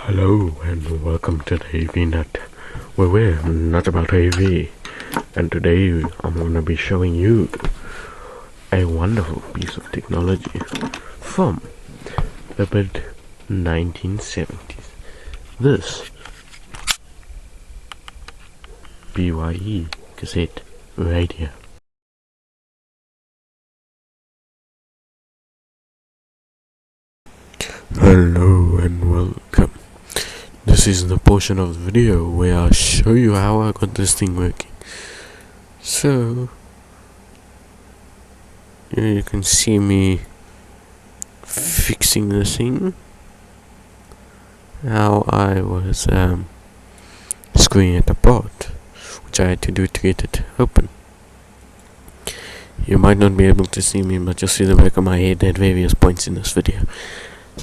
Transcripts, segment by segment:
Hello and welcome to the AV Nut, where we're not about AV, and today I'm going to be showing you a wonderful piece of technology from the mid 1970s. This PYE cassette radio. Hello and welcome. This is the portion of the video where I show you how I got this thing working. So here you can see me fixing the thing, how I was screwing it apart, which I had to do to get it open. You might not be able to see me, but you'll see the back of my head at various points in this video.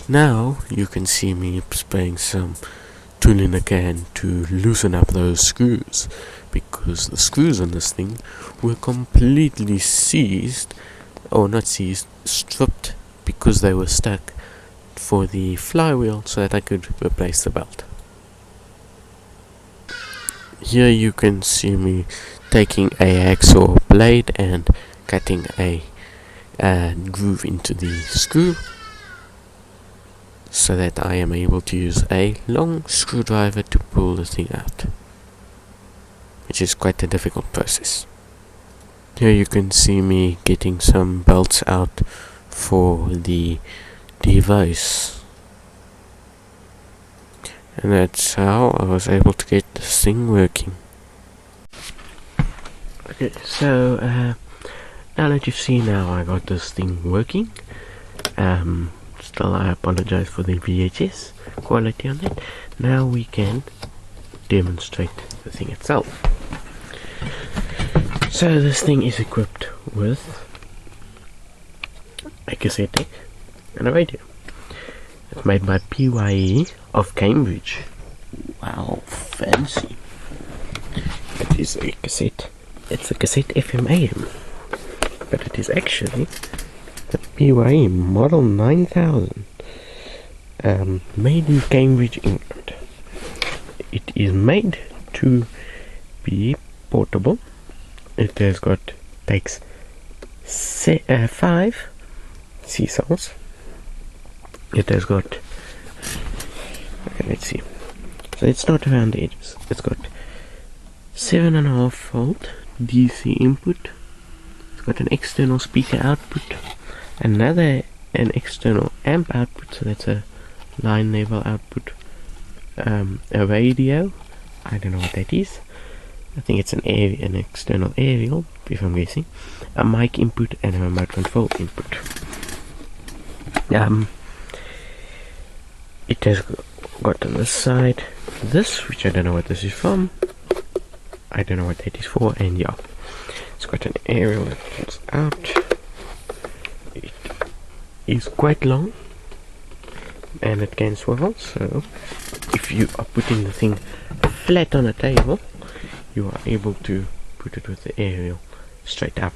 Now you can see me spraying some tool in a can to loosen up those screws, because the screws on this thing were completely stripped because they were stuck for the flywheel so that I could replace the belt. Here you can see me taking a hacksaw blade and cutting a groove into the screw, so that I am able to use a long screwdriver to pull the thing out, which is quite a difficult process. Here you can see me getting some belts out for the device, and that's how I was able to get this thing working. Okay, so now that you've seen how I got this thing working, still I apologize for the VHS quality on it. Now we can demonstrate the thing itself. So this thing is equipped with a cassette deck and a radio. It's made by PYE of Cambridge. Wow, fancy. It is a cassette. It's a cassette FM AM, but it is actually the PYE Model 9000, made in Cambridge, England. It is made to be portable. It has takes 5 C cells. It has got, okay, let's see. So it's not around the edges. It's got 7.5 volt DC input. It's got an external speaker output, an external amp output, so that's a line level output, a radio, I don't know what that is, I think it's an external aerial, if I'm guessing, a mic input and a remote control input. It has got on this side this, which I don't know what this is from, I don't know what that is for, and yeah, it's got an aerial that pulls out. It is quite long and it can swivel, so if you are putting the thing flat on a table, you are able to put it with the aerial straight up.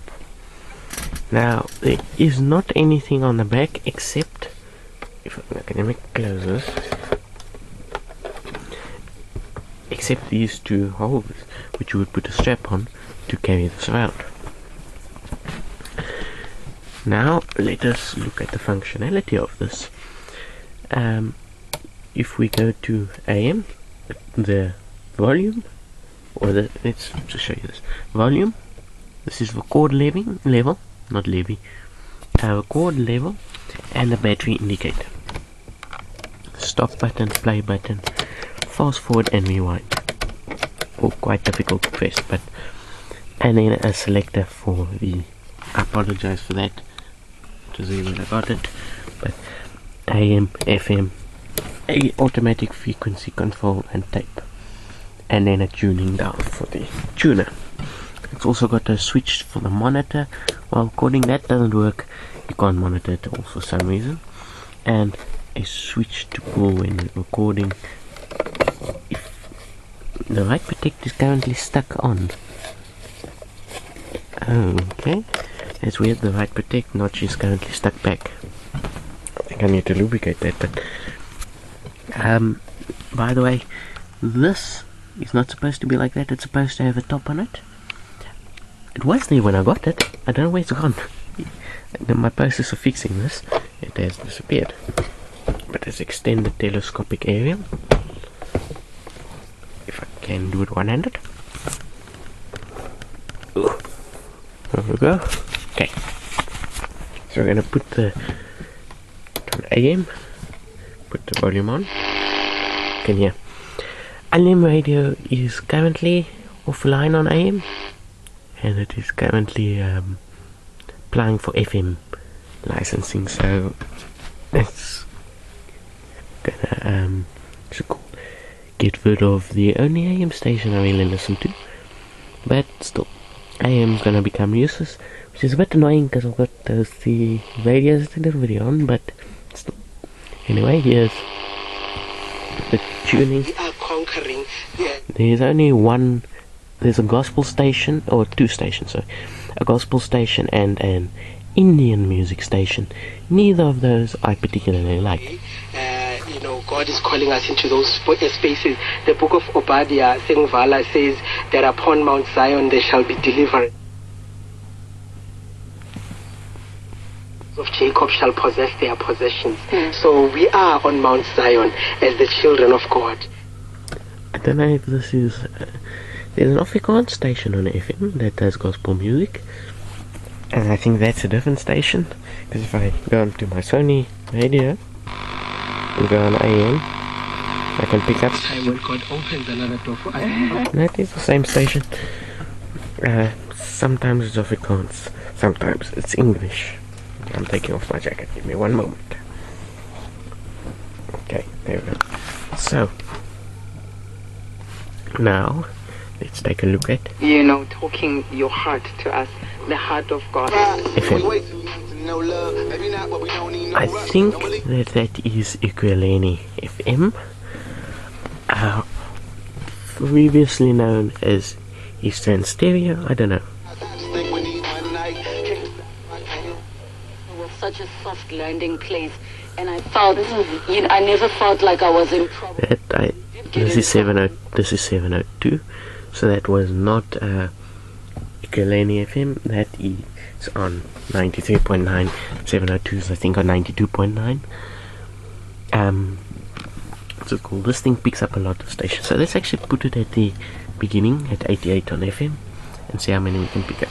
Now there is not anything on the back except, if I'm going to close this, except these two holders which you would put a strap on to carry this around. Now let us look at the functionality of this. If we go to AM, the volume, or let's just show you this volume. This is record level, not levy. Record level, and the battery indicator. Stop button, play button, fast forward and rewind. Oh, quite difficult to press, but and then a selector for the. I apologize for that. To see when I got it, but AM, FM, a automatic frequency control and tape, and then a tuning dial for the tuner. It's also got a switch for the monitor. While recording, that doesn't work, you can't monitor it all for some reason, and a switch to pull when you're recording if the right protect is currently stuck on. Okay, that's weird, the right protect notch is currently stuck back. I think I need to lubricate that, but By the way, this is not supposed to be like that. It's supposed to have a top on it. It was there when I got it. I don't know where it's gone. In my process of fixing this, it has disappeared. But it's extended telescopic aerial. If I can do it one-handed. There we go. Okay. So we're gonna put the AM. Put the volume on. Can hear. AM radio is currently offline on AM, and it is currently applying for FM licensing. So it's gonna get rid of the only AM station I really listen to. But still, AM is gonna become useless, which is a bit annoying because I've got those three radios to do the video on. But still, anyway, here's the tuning. We are conquering. There's only one. There's a gospel station, or two stations, sorry. A gospel station and an Indian music station. Neither of those I particularly like. God is calling us into those spaces. The book of Obadiah, Sengvala, says that upon Mount Zion there shall be deliverance. Of Jacob shall possess their possessions. So we are on Mount Zion as the children of God. I don't know if this is... there's an Afrikaans station on FM that does gospel music, and I think that's a different station, because if I go onto my Sony radio and go on AM, I can pick up... When God opens another door for us. That is the same station. Sometimes it's Afrikaans, sometimes it's English. I'm taking off my jacket, give me one moment. Okay, there we go. So, now, let's take a look at... talking your heart to us, the heart of God. FM. I think that is Ukulele FM. Previously known as Eastern Stereo, I don't know. It was such a soft landing place, and I felt, I never felt like I was in trouble. This is 702, so that was not Ukulele FM. That is on 93.9. 702 is I think on 92.9. So cool. This thing picks up a lot of stations. So let's actually put it at the beginning at 88 on FM and see how many we can pick up.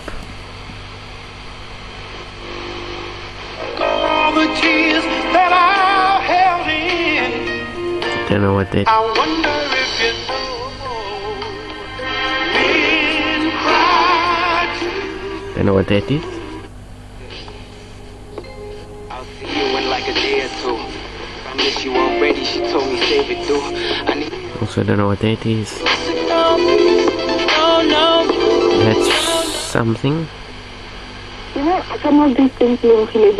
All the tears that I held in. Don't know what that. I wonder if you know. Men cry too. Don't know what that is. I'll see you in like a day or two. I miss you already, she told me save it through. I need... Also don't know what that is. That's something. Some of these things, they don't need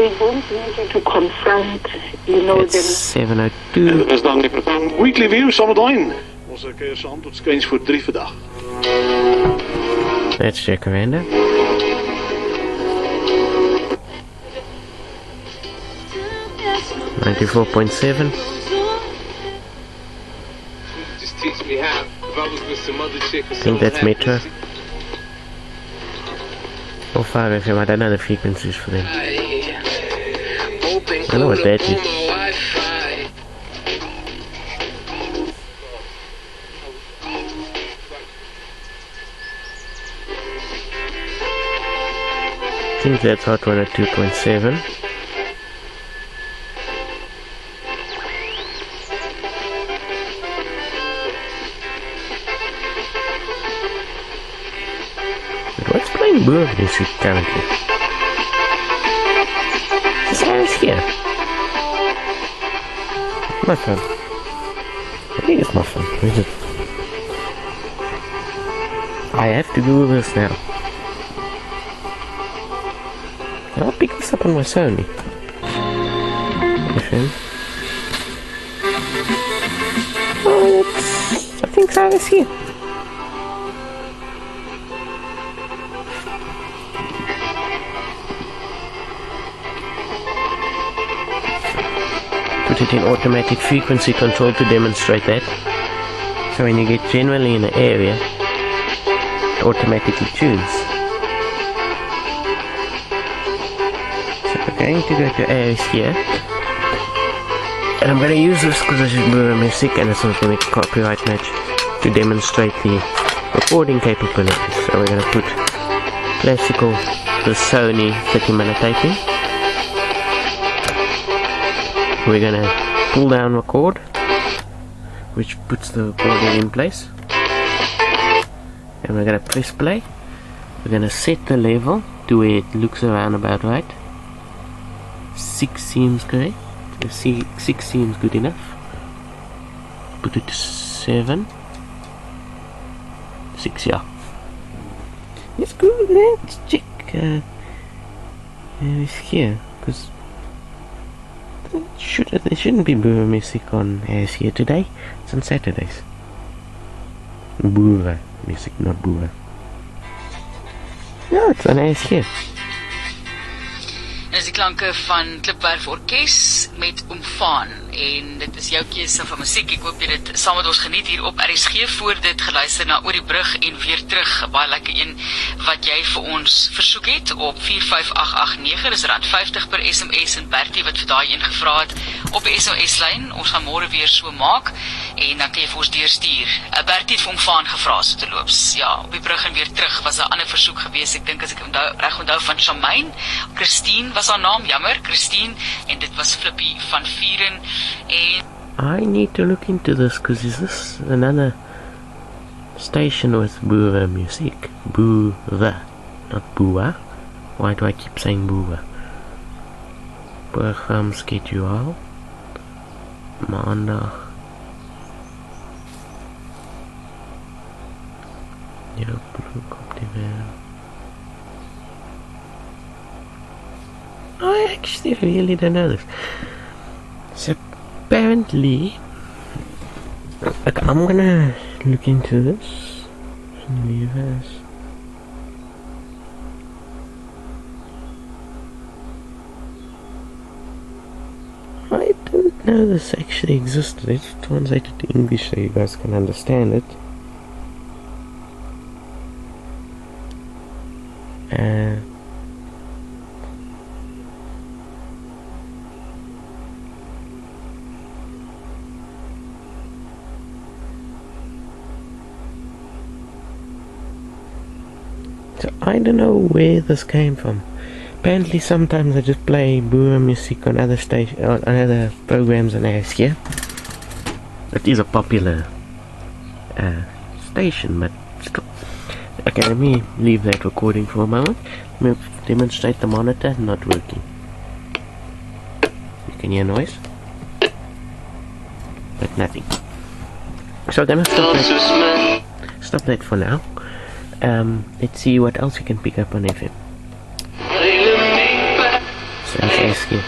you to confront, It's them. 702. Dat is dan niet meer. Weekly View zometeen. Onze keer samen tot screens voor 3 vandaag. That's Jacaranda. .7. Just teach me how. If I was with some other chick or I think that's Metro. Or 5 FM, I don't know the frequencies for them. I don't know what that is. I think that's Hot 102.7. What's playing Boer music currently? The sound is here. My phone. I think it's my phone. Where is it? I have to do this now. I'll pick this up on my Sony. FM. Oh, I think so. It's here. Put it it in automatic frequency control to demonstrate that. So when you get generally in an area, it automatically tunes. So we're going to go to areas here. And I'm going to use this because this is Blu-ray music and it's not going to be copyright match to demonstrate the recording capabilities. So we're going to put classical, the Sony 30-minute taping. We're going to pull down record, which puts the recording in place. And we're going to press play. We're going to set the level to where it looks around about right. 6 seems correct. 6 seems good enough. Put it to 7. 6, yeah. It's good. Let's check. It's here because there shouldn't be Blu-ray music on airs here today. It's on Saturdays. Blu-ray music, not Blu-ray. No, it's on airs here. Dit is die klanke van Klipwerf Orkes met Omvaan en dit is jou keuse van musiek. Ek hoop jy dit saam met ons geniet hier op RSG. Voor dit geluister na Oor die Brug en weer terug. Baie lekker een wat jy vir ons versoek het op 45889. Dis R50 per SMS en Bertie wat vir daai een gevra het op die SMS-lyn. Ons gaan môre weer so maak en dan kan jy vir ons deurstuur. Bertie het vir Omvaan gevra so te loops. Ja, op die brug en weer terug was 'n ander versoek gewees. Ek dink as ek reg onthou van Shamaine, Christine was haar naam, jammer, Christine, en dit was Flippy van Vieren en I need to look into this because is this another station with Blu-ray music? Blu-ray, not Bua. Why do I keep saying Bua? Program schedule. Maandag. Ja, I actually really don't know this. So apparently, like, I'm gonna look into this. I didn't know this actually existed. It's translated to English so you guys can understand it. So I don't know where this came from. Apparently sometimes I just play Blu-ray music on other other programs on AS here. It is a popular station, but still. Okay, let me leave that recording for a moment. Let me demonstrate the monitor not working. You can hear noise, but nothing. So I'm gonna stop that for now. Let's see what else we can pick up on FM. So let's ask you.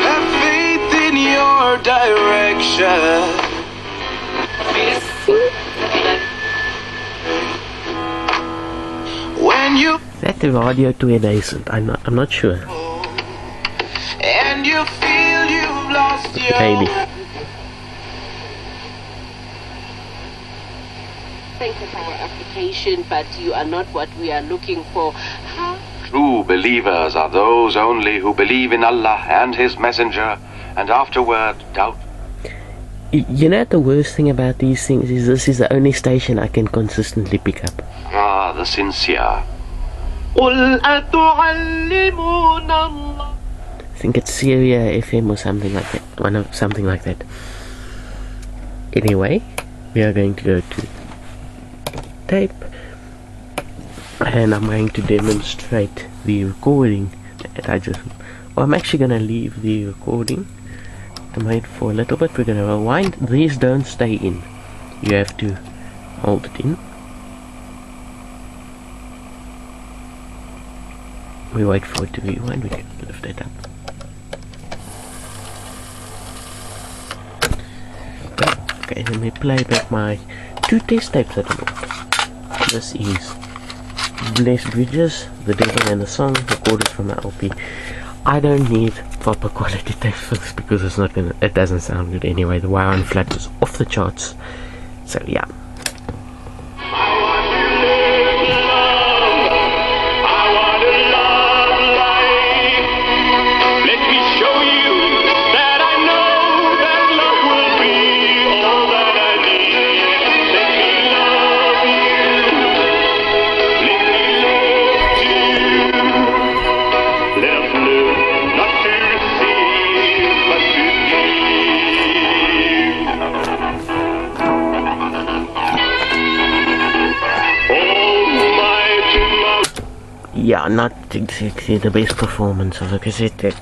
Have faith in your direction. When you Is that the radio 2000? I'm not sure. and you feel you've lost your Maybe. Thank you for our application, but you are not what we are looking for. How? True believers are those only who believe in Allah and His Messenger, and afterward doubt. You know the worst thing about these things is this is the only station I can consistently pick up. Ah, the sincere. قل أتعلمون الله. I think it's Syria FM or something like that. Something like that. Anyway, we are going to go to tape, and I'm going to demonstrate the recording that I'm actually going to leave the recording. I made for a little bit. We're going to rewind. These don't stay in. You have to hold it in. We wait for it to rewind. We can lift it up. Okay, let me play back my 2 test tapes that I bought. This is Blessed Bridges, The Devil and the Song, recorded from the LP. I don't need proper quality tape for this because it doesn't sound good anyway. The wire and flat is off the charts. So yeah. Yeah, not exactly the best performance of a cassette deck.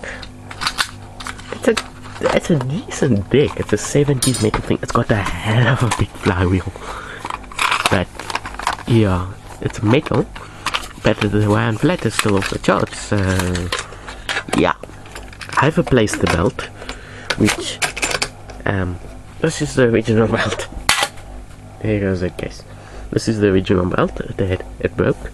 It's a decent deck. It's a 70s metal thing. It's got a hell of a big flywheel. But yeah, it's metal. But the wire and flat is still off the charts. So yeah, I've replaced the belt, which this is the original belt. Here goes that case. This is the original belt. It broke.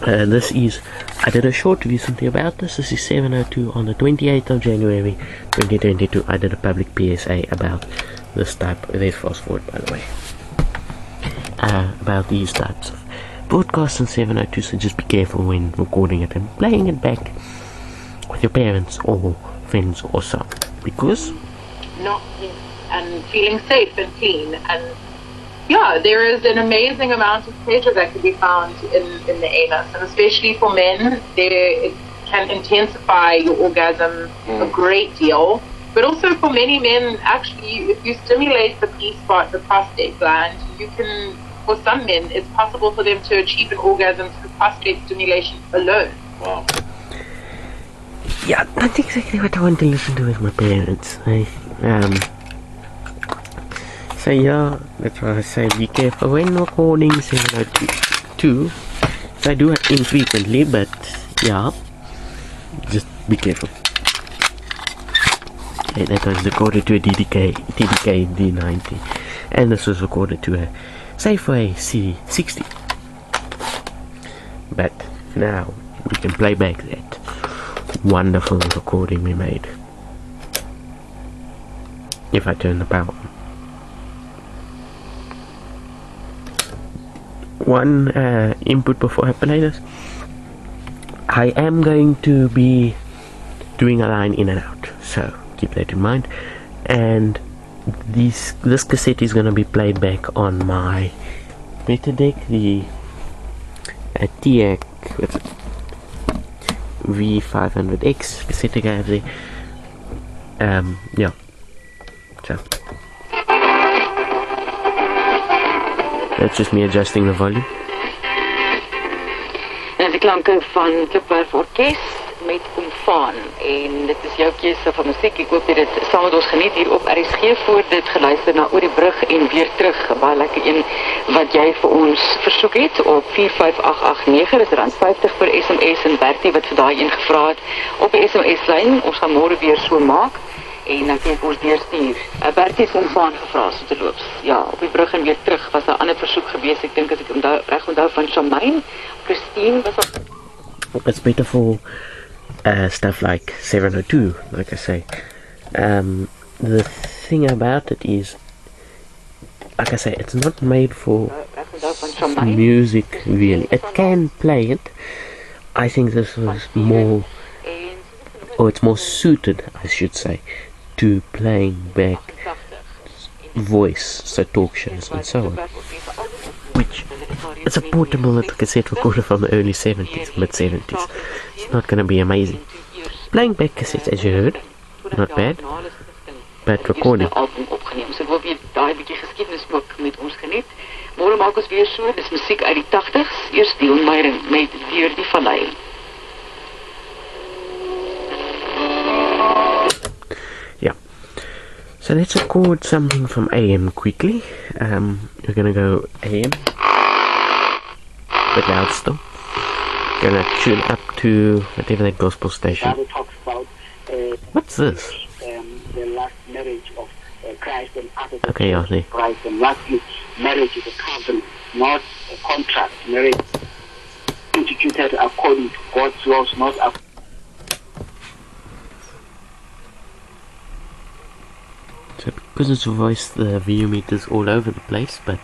I did a short recently about this. This is 702 on the 28th of January 2022. I did a public PSA about this type. There's fast forward, by the way. About these types of broadcasts in 702, so just be careful when recording it and playing it back with your parents or friends or so. Because not and feeling safe and clean, and yeah, there is an amazing amount of pleasure that can be found in the anus, and especially for men, it can intensify your orgasm a great deal. But also for many men, actually, if you stimulate the P spot, the prostate gland, you can, for some men, it's possible for them to achieve an orgasm through prostate stimulation alone. Wow. Yeah, that's exactly what I want to listen to with my parents. So yeah, that's why I say be careful when recording 702. So I do it infrequently, but yeah, just be careful. Okay, that was recorded to a TDK D90, and this was recorded to a Safeway C60. But now we can play back that wonderful recording we made. If I turn the power on. One input before I play this. I am going to be doing a line in and out, so keep that in mind. And this cassette is going to be played back on my beta deck, the TX V500X cassette deck I have there. Yeah. So that's just me adjusting the volume. En die klanke van Klipwerf Orkes met Omfaan. En dit is jou keuse van musiek. Ek hoop jy dit saam met ons geniet hier op RSG. Voor dit geluister na Oor die Brug en weer terug. Baie lekker een wat jy vir ons versoek het op 45889. Dit is R50 per SMS en Bertie wat vir daai een gevra het op die SMS-lyn. Ons gaan môre weer so maak. En dan kan ek ons deurstuur. Bertie is Omfaan gevra so te loop. Ja, op die brug en weer terug was 'n ander versoek gewees. Ek dink as ek reg onthou van Shamaine. Christine was op. It's better for stuff like 702, like I say. The thing about it is, like I say, it's not made for music really. It can play it. I think this was more, or it's more suited, I should say, to playing back voice, so talk shows and so on. Which, it's a portable little cassette recorder from the early 70s, mid-70s. It's not going to be amazing. Playing back cassettes, as you heard, not bad, but recording. So ek wil weer daai bietjie geskiedenis ook met ons geniet. Môre maak ons weer so, dis musiek uit die 80s. Eers Dion Meyering met Deur die Vallei. Yeah. So let's record something from AM quickly. We're gonna go AM. But loud still. Gonna tune up to whatever that gospel station. Talks about, what's this? The last marriage of Christ and others. Okay, yeah, see. Christ, and lastly, marriage is a covenant, not a contract. Marriage instituted according to God's laws, not So because it's a voice, the view meter's all over the place, but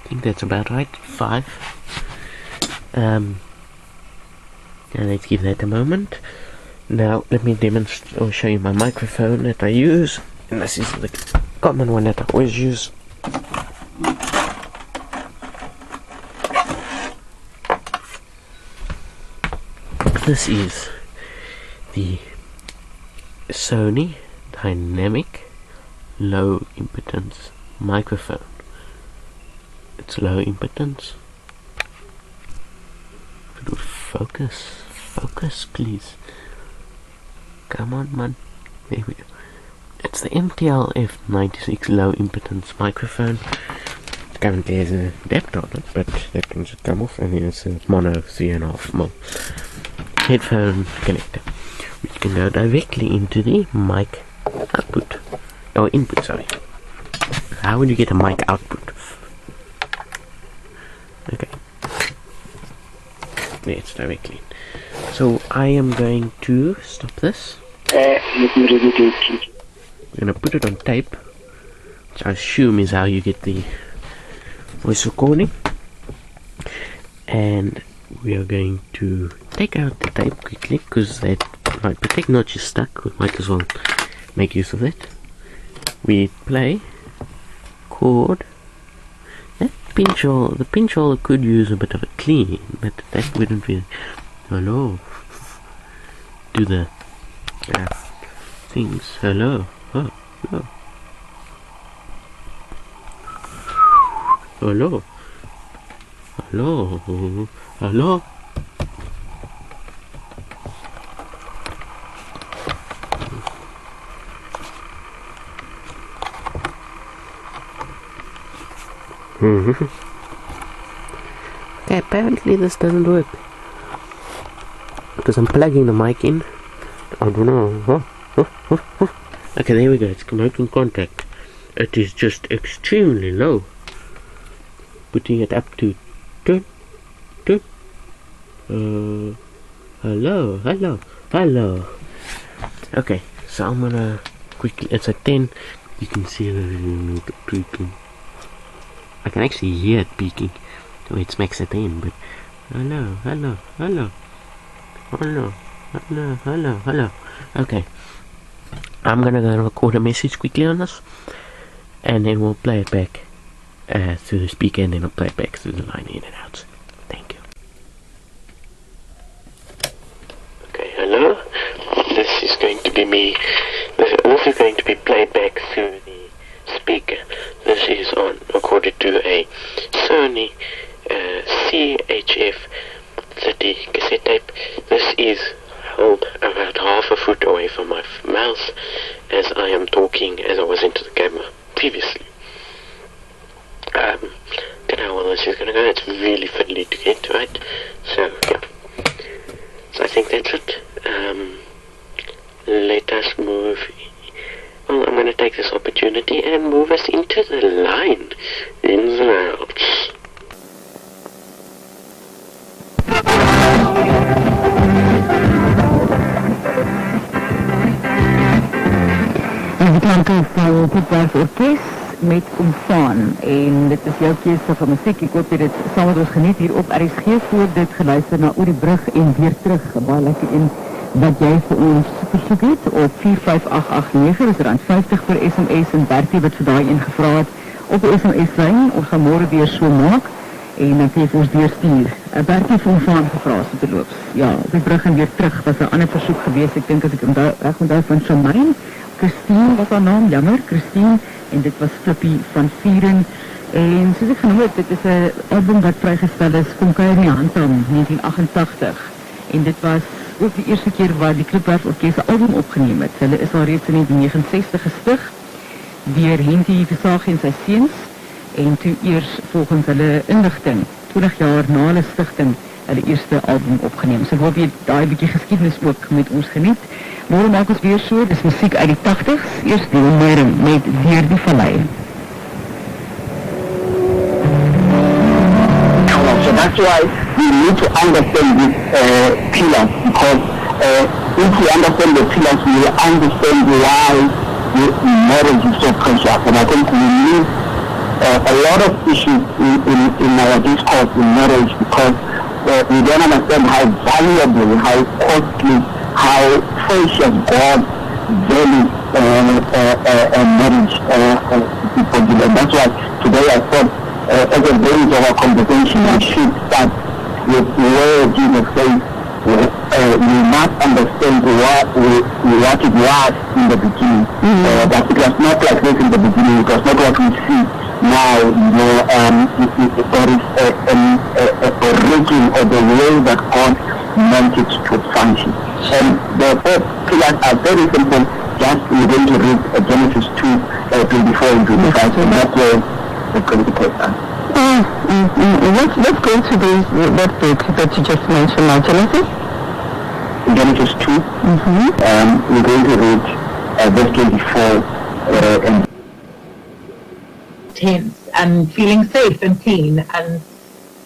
I think that's about right. 5. And let's give that a moment. Now let me demonstrate or show you my microphone that I use, and this is the common one that I always use. This is the Sony dynamic low impedance microphone. It's low impedance. If it would focus please. Come on man. There we go. It's the MTL F96 low impedance microphone. It currently has a adapter on it, but that can just come off, and then it's a mono 3.5mm headphone connector, which can go directly into the mic output. Or input, sorry. How would you get a mic output? Okay. There, it's directly. So I am going to stop this. I'm going to put it on tape, which I assume is how you get the voice recording. And we are going to take out the tape quickly, because that might protect, not just stuck. We might as well make use of it. We play chord. That pinch hole, the pinch hole could use a bit of a clean, but that wouldn't really. Hello. Do the things. Hello. Oh, hello. Hello. Hello. Hello. Okay, apparently this doesn't work because I'm plugging the mic in. I don't know. Okay, there we go. It's making contact. It is just extremely low. Putting it up to 10. Hello. Okay, so I'm gonna quickly. It's at 10. You can see the tweaking. I can actually hear it peaking. So it smacks at 10, but hello. Okay, I'm gonna go and record a message quickly on this, and then we'll play it back through the speaker, and then I'll play it back through the line in and out. Thank you. Okay, hello. This is going to be me. This is going to be played back through the speaker. This is recorded to a Sony CHF 30 cassette tape. This is held about half a foot away from my mouth as I am talking, as I was into the camera previously. Don't know how well this is going to go. It's really fiddly to get, right? So, yeah. So I think that's it. Let us move. Well, I'm going to take this opportunity and move us into the line ins and outs. Die klanke van Klipwerf Orkes met Omfaan, en dit is jou keuse van muziek. Ek hoop jy dit saam met ons geniet hier op RSG. Voor dit geluister na Oor die Brug en weer terug. Baie lekker een wat jy vir ons versoek het op 45889, is R50 per SMS, en Bertie wat vir daai ingevra het op die SMS-lyn. Ons gaan môre weer so maak en dan kan jy vir ons deurstuur. Bertie van Omfaan gevra as dit loops. Ja, op die brug en weer terug was 'n ander versoek geweest. Ek dink as ek reg onthou van Shamaine. Christine was haar naam, jammer, Christine, en dit was Flippie van Vieren. En soos ek genoem het, dit is 'n album wat vrygestel is, Kom kuier in die Handam, 1988. En dit was ook die eerste keer waar die Klipwerf Orkes 'n album opgeneem het. Hulle is al reeds in 1969 gestig deur Henty Versage en sy seuns, en toe eers volgens hulle inligting 20 jaar na hulle stigting hulle eerste album opgeneem. So ek hoop jy daai bietjie geskiedenis ook met ons geniet. Môre maak ons weer so, dis musiek uit die 80s, eers die Moering met Deur die Vallei. So that's why we need to understand this pillar, because if we understand the pillars, we will understand why marriage is so precious. And I think we need a lot of issues in our discourse in marriage because we don't understand how valuable, how costly, how precious God values marriage people do. And that's why today I thought as a base of our conversation we should start with where Jesus says we must understand what it was in the beginning. But it was not like this in the beginning. It was not what we see now. There is a origin or the way that God meant it to function. And the four pillars are very simple. Just we're going to read Genesis 2:24 and 25, and that's where we're going to take that. Let's go to that book that you just mentioned now, Genesis 2. We're going to read verse 24 and tense and feeling safe and clean. And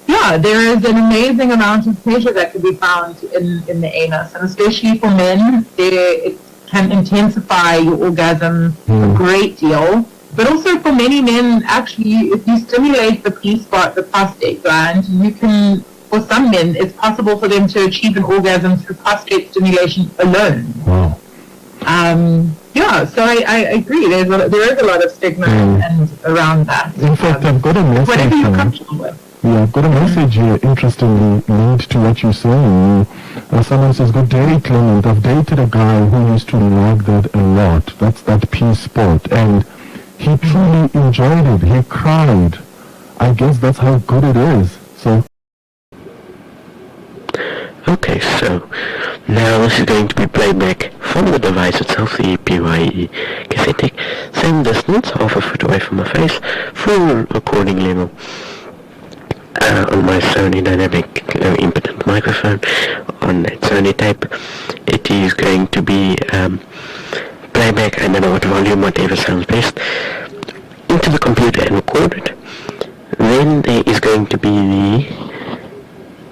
yeah, there is an amazing amount of pleasure that can be found in the anus, and especially for men, it can intensify your orgasm a great deal. But also for many men, actually, if you stimulate the P spot, the prostate gland, you can, for some men, it's possible for them to achieve an orgasm through prostate stimulation alone. Wow. Yeah, so I agree. There is a lot of stigma and around that. In fact, I've got a message. Whatever you're comfortable with. Yeah, I've got a message here, interestingly, linked to what you're saying. Someone says, "Good day, Clement. I've dated a guy who used to like that a lot. That's that P spot. And he truly enjoyed it. He cried. I guess that's how good it is." So. Okay, so now this is going to be playback from the device itself, the PYE cassette, same distance, half a foot away from my face, full recording level. On my Sony dynamic impetant microphone on that Sony tape. It is going to be playback, I don't know what volume, whatever sounds best, into the computer and record it. Then there is going to be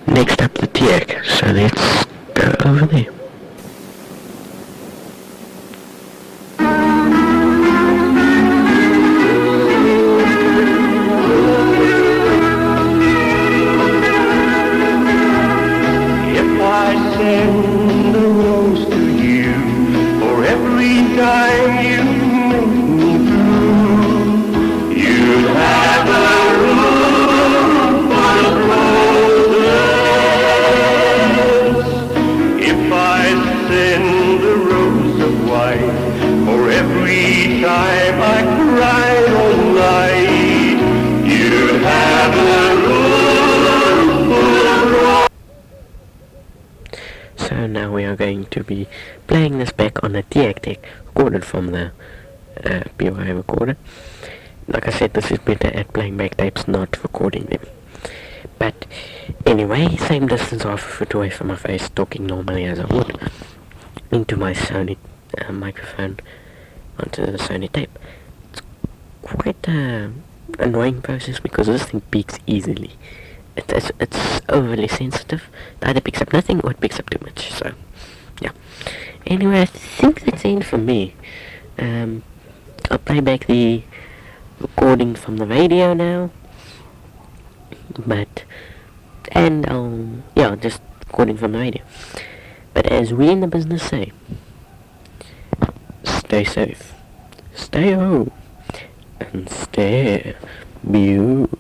the next up the TIAC, so let's go over there. Send a rose to you for every time you make me through. You have a room full of roses. If I send a rose of white for every time I cry all night, you have a room full of roses. So now we are going to be playing this back on a TIAC deck, recorded from the PYE recorder. Like I said, this is better at playing back tapes, not recording them. But anyway, same distance, half a foot away from my face, talking normally as I would, into my Sony microphone, onto the Sony tape. It's quite an annoying process because this thing peaks easily. It's overly sensitive. It either picks up nothing or it picks up too much. So, yeah. Anyway, I think that's the end for me. I'll play back the recording from the radio now. Just recording from the radio. But as we in the business say, stay safe, stay home, and stay beautiful.